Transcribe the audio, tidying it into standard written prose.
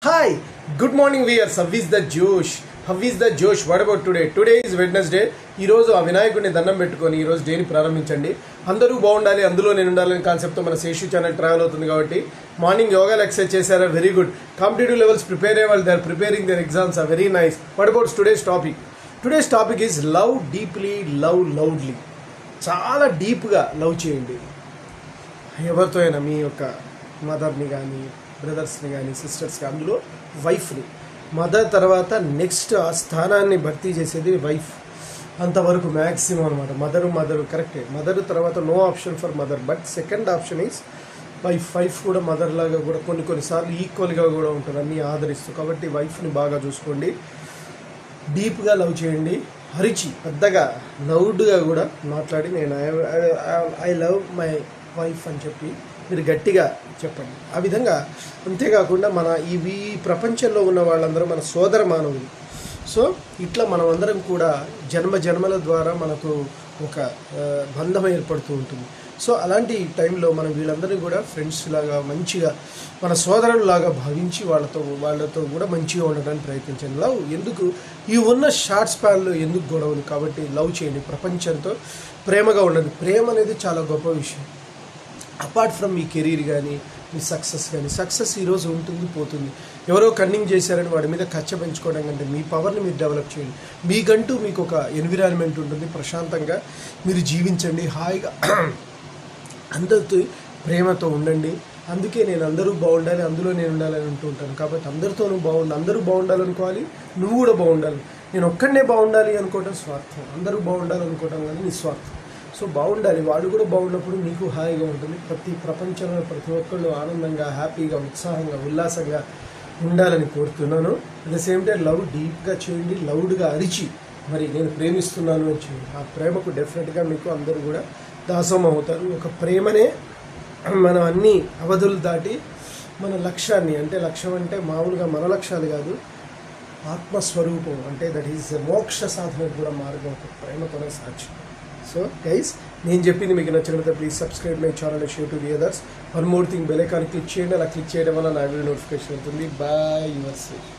Hi, good morning viewers. How is the Josh? How is the Josh? What about today? Today is Wednesday. ఈ రోజు ఆ వినాయకుడిని దండం పెట్టుకొని ఈ రోజు డేని ప్రారంభించండి. అందరూ బాగుండాలి, అందులో నేను ఉండాలని కాన్సెప్ట్ తో మన శేషు ఛానల్ ట్రావెల్ అవుతుంది కాబట్టి మార్నింగ్ యోగా ఎక్సర్సైజ్ చేశారా? Very good. Competitive levels prepare అయ్యే వాళ్ళు they are preparing their exams are very nice. What about today's topic? Today's topic is love deeply, love loudly. చాలా డీప్గా లవ్ చేయండి. ఎవరితో అయినా మీ యొక్క మదర్ని కానీ బ్రదర్స్ని కానీ సిస్టర్స్ని, అందులో వైఫ్ని. మదర్ తర్వాత నెక్స్ట్ ఆ స్థానాన్ని భర్తీ చేసేది వైఫ్. అంతవరకు మ్యాక్సిమం అనమాట. మదరు కరెక్టే. మదర్ తర్వాత no option for mother, but second option is wife. Wife కూడా మదర్ లాగా కూడా కొన్నిసార్లు ఈక్వల్గా కూడా ఉంటుంది, అన్నీ ఆదరిస్తూ. కాబట్టి వైఫ్ని బాగా చూసుకోండి, డీప్గా లవ్ చేయండి. అరిచి పెద్దగా లౌడ్గా కూడా మాట్లాడి నేను ఐ లవ్ మై వైఫ్ అని చెప్పి మీరు గట్టిగా చెప్పండి. ఆ విధంగా అంతేకాకుండా మన ఈ ప్రపంచంలో ఉన్న వాళ్ళందరూ మన సోదర మానవులు. సో ఇట్లా మనం అందరం కూడా జన్మల ద్వారా మనకు ఒక బంధం ఏర్పడుతూ ఉంటుంది. సో అలాంటి టైంలో మనం వీళ్ళందరినీ కూడా ఫ్రెండ్స్ లాగా మంచిగా మన సోదరులాగా భావించి వాళ్ళతో కూడా మంచిగా ఉండడానికి ప్రయత్నించండి. లవ్ ఎందుకు ఈ ఉన్న షార్ట్ స్పాన్లో ఎందుకు గొడవలు? కాబట్టి లవ్ చేయండి, ప్రపంచంతో ప్రేమగా ఉండండి. ప్రేమ అనేది చాలా గొప్ప విషయం. అపార్ట్ ఫ్రమ్ మీ కెరీర్ కానీ మీ సక్సెస్ కానీ, సక్సెస్ ఈరోజు ఉంటుంది పోతుంది. ఎవరో కన్నింగ్ చేశారని వాడి మీద కచ్చ పెంచుకోవడం కంటే మీ పవర్ని మీరు డెవలప్ చేయండి. మీకంటూ మీకు ఒక ఎన్విరాన్మెంట్ ఉంటుంది, ప్రశాంతంగా మీరు జీవించండి, హాయిగా అందరితో ప్రేమతో ఉండండి. అందుకే నేను అందరూ బాగుండాలి, అందులో నేను ఉండాలని అంటూ ఉంటాను. కాబట్టి అందరితోనూ అందరూ బాగుండాలనుకోవాలి, నువ్వు కూడా బాగుండాలి. నేను ఒక్కడనే బాగుండాలి అనుకోవడం స్వార్థం, అందరూ బాగుండాలనుకోవడం కానీ నిస్వార్థం. సో బాగుండాలి, వాడు కూడా బాగున్నప్పుడు నీకు హాయిగా ఉంటుంది. ప్రపంచంలో ప్రతి ఒక్కళ్ళు ఆనందంగా, హ్యాపీగా, ఉత్సాహంగా, ఉల్లాసంగా ఉండాలని కోరుతున్నాను. At the same time love డీప్గా చేయండి, లౌడ్గా అరిచి మరి నేను ప్రేమిస్తున్నాను అని చేయండి. ఆ ప్రేమకు డెఫినెట్గా మీకు అందరూ కూడా దాసం అవుతారు. ఒక ప్రేమనే మనం అన్ని అవధులు దాటి మన లక్ష్యాన్ని, అంటే లక్ష్యం అంటే మామూలుగా మన లక్ష్యాలు కాదు, ఆత్మస్వరూపం అంటే దట్ ఈస్ మోక్ష సాధనకు కూడా మార్గం ఒక ప్రేమతోనే సాధ్యం. సో గైస్, నేను చెప్పింది మీకు నచ్చినట్లయితే please subscribe my channel, share to the others. One more thing, bell icon click చేయండి. అలా క్లిక్ చేయడం వల్ల నా వీడియో నోటిఫికేషన్ అవుతుంది. Bye your self.